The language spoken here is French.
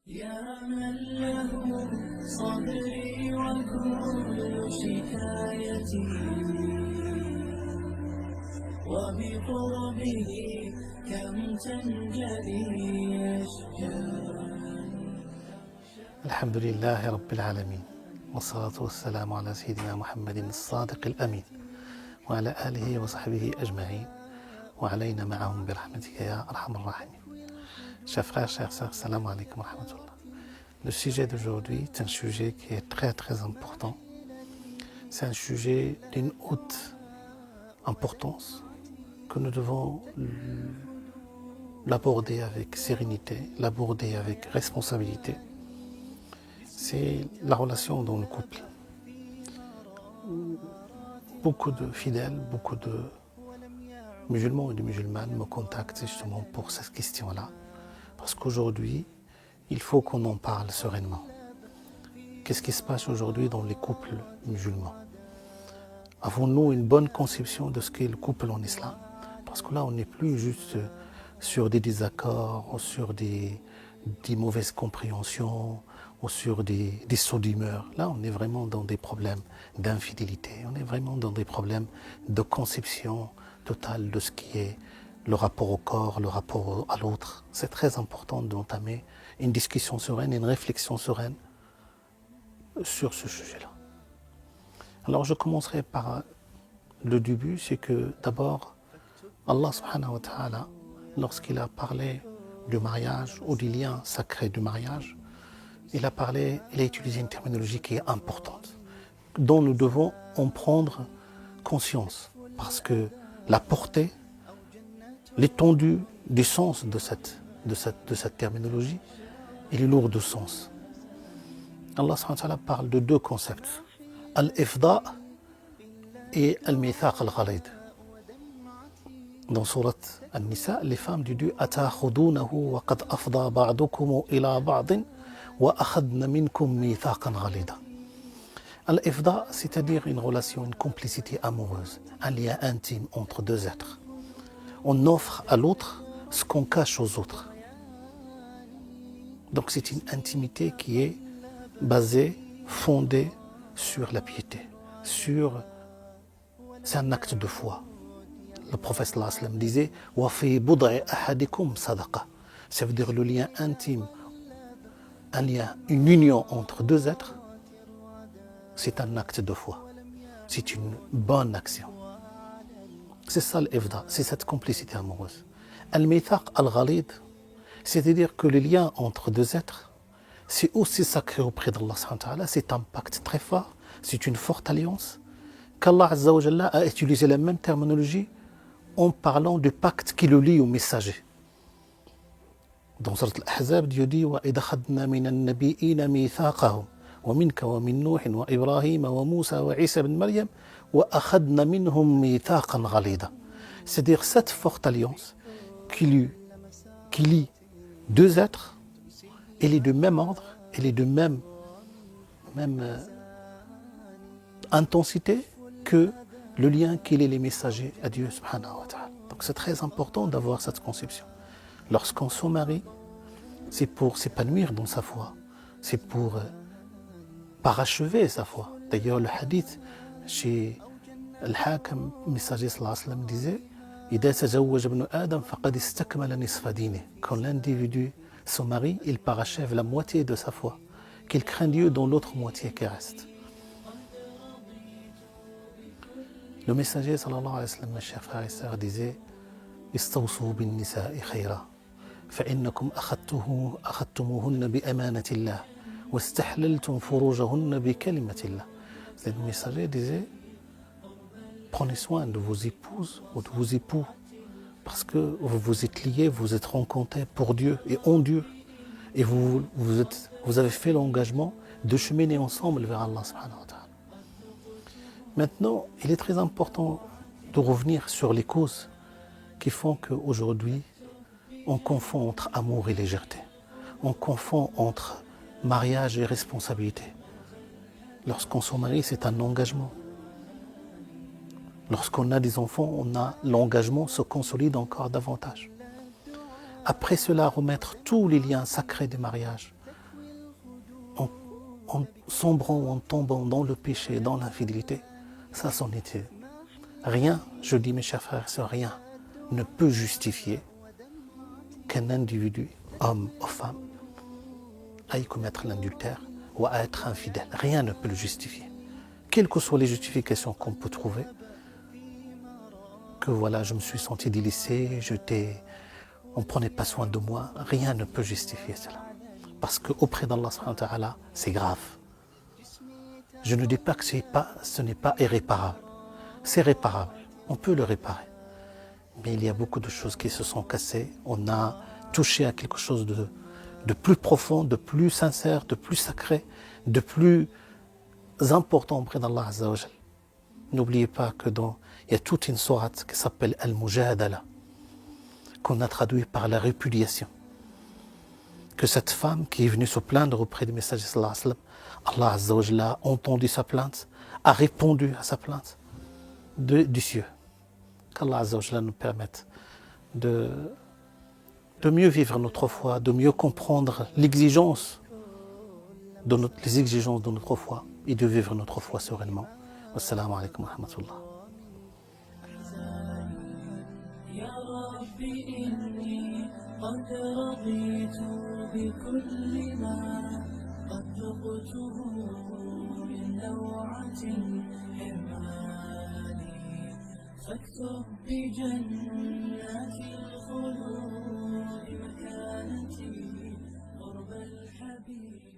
يا من له صدري وكل شكايتي وبقربه كم تنجلي أشجاري. الحمد لله رب العالمين، والصلاة والسلام على سيدنا محمد الصادق الأمين وعلى آله وصحبه أجمعين وعلينا معهم برحمتك يا أرحم الراحمين. Chers frères, chers sœurs, salam alaikum wa rahmatullah. Le sujet d'aujourd'hui est un sujet qui est très très important. C'est un sujet d'une haute importance que nous devons l'aborder avec sérénité, l'aborder avec responsabilité. C'est la relation dans le couple. Beaucoup de fidèles, beaucoup de musulmans et de musulmanes me contactent justement pour cette question-là. Parce qu'aujourd'hui, il faut qu'on en parle sereinement. Qu'est-ce qui se passe aujourd'hui dans les couples musulmans? Avons-nous une bonne conception de ce qu'est le couple en islam? Parce que là, on n'est plus juste sur des désaccords ou sur des mauvaises compréhensions ou sur des sauts d'humeur. Là, on est vraiment dans des problèmes d'infidélité. On est vraiment dans des problèmes de conception totale de ce qui est le rapport au corps, le rapport à l'autre. C'est très important d'entamer une discussion sereine, une réflexion sereine sur ce sujet-là. Alors je commencerai par le début, c'est que d'abord, Allah subhanahu wa ta'ala, lorsqu'il a parlé du mariage ou du lien sacré du mariage, il a utilisé une terminologie qui est importante, dont nous devons en prendre conscience, parce que la portée, l'étendue du sens de cette terminologie, il est lourd de sens. Allah subhanahu wa ta'ala parle de deux concepts, al-ifda et al-mithaq al-ghalid. Dans surat An-Nisa, les femmes du Dieu atakhudunahu wa qad afda ba'dukum ila ba'din wa akhadna minkum mithaqan ghalida. Al-ifda, c'est-à-dire une relation, une complicité amoureuse, un lien intime entre deux êtres. On offre à l'autre ce qu'on cache aux autres. Donc c'est une intimité qui est basée, fondée sur la piété. C'est un acte de foi. Le prophète sallallahu alayhi wa sallam disait wa fi bud'i ahadikum sadaqa. Ça veut dire le lien intime, un lien, une union entre deux êtres, c'est un acte de foi. C'est une bonne action. C'est ça l'ifda, c'est cette complicité amoureuse. Al-mithaq al-ghalid, c'est-à-dire que le lien entre deux êtres, c'est aussi sacré auprès d'Allah subhanahu wa ta'ala, c'est un pacte très fort, c'est une forte alliance, qu'Allah azza wa jalla a utilisé la même terminologie en parlant du pacte qui le lie au messager. Dans Surat Al-Ahzab, Dieu dit wa idh akhadna min an-nabiyyin mithaqahum wa minka wa min Nuh wa Ibrahim wa Musa wa Isa ibn Maryam wa akhadna minhum mithaqan ghalida. C'est-à-dire cette forte alliance qui lie deux êtres, elle est de même ordre, elle est de même intensité que le lien qu'il est les messagers à Dieu subhanahu wa ta'ala. Donc c'est très important d'avoir cette conception. Lorsqu'on se marie, c'est pour s'épanouir dans sa foi, c'est pour parachever sa foi. D'ailleurs le hadith chez Al-Hakam, messager sallallahu alayhi wa sallam disait إذا تزوج ابن آدم فقد استكمل نصف دينه. Quand l'individu se marie, il parachève la moitié de sa foi, qu'il craint Dieu dans l'autre moitié qui reste. Le messager sallallahu alayhi wa sallam, mes chers frères et sœurs, disait استوصوا بالنساء خيرا فإنكم أخذتموهن بأمانة الله واستحللتم فروجهن بكلمة الله. Le messager disait prenez soin de vos épouses ou de vos époux parce que vous vous êtes liés, vous êtes rencontrés pour Dieu et en Dieu et vous avez fait l'engagement de cheminer ensemble vers Allah subhanahu wa ta'ala. Maintenant, il est très important de revenir sur les causes qui font qu'aujourd'hui, on confond entre amour et légèreté. On confond entre mariage et responsabilité. Lorsqu'on se marie, c'est un engagement. Lorsqu'on a des enfants, l'engagement se consolide encore davantage. Après cela, remettre tous les liens sacrés du mariage en sombrant, en tombant dans le péché, dans l'infidélité, ça c'en était. Rien, je dis mes chers frères et sœurs, rien ne peut justifier qu'un individu, homme ou femme, aille commettre l'adultère ou à être infidèle. Rien ne peut le justifier. Quelles que soient les justifications qu'on peut trouver, que voilà, je me suis senti délaissé, on ne prenait pas soin de moi, rien ne peut justifier cela. Parce qu'auprès d'Allah, c'est grave. Je ne dis pas que ce n'est pas irréparable. C'est réparable, on peut le réparer. Mais il y a beaucoup de choses qui se sont cassées. On a touché à quelque chose de plus profond, de plus sincère, de plus sacré, de plus important auprès d'Allah Azza wa Jal. N'oubliez pas il y a toute une sourate qui s'appelle Al-Mujadala, qu'on a traduit par la répudiation. Que cette femme qui est venue se plaindre auprès du messager sallallahu alayhi wa sallam, Allah Azza wa Jal a entendu sa plainte, a répondu à sa plainte du ciel. Qu'Allah Azza wa Jal nous permette de mieux vivre notre foi, de mieux comprendre les exigences de notre foi et de vivre notre foi sereinement. Wassalamu alaikum wa rahmatullah. يا رب إني قد رضيت بكل ما قد ذقته من لوعة حرماني فاكتب بجنات الخلود مكانتي قرب الحبيب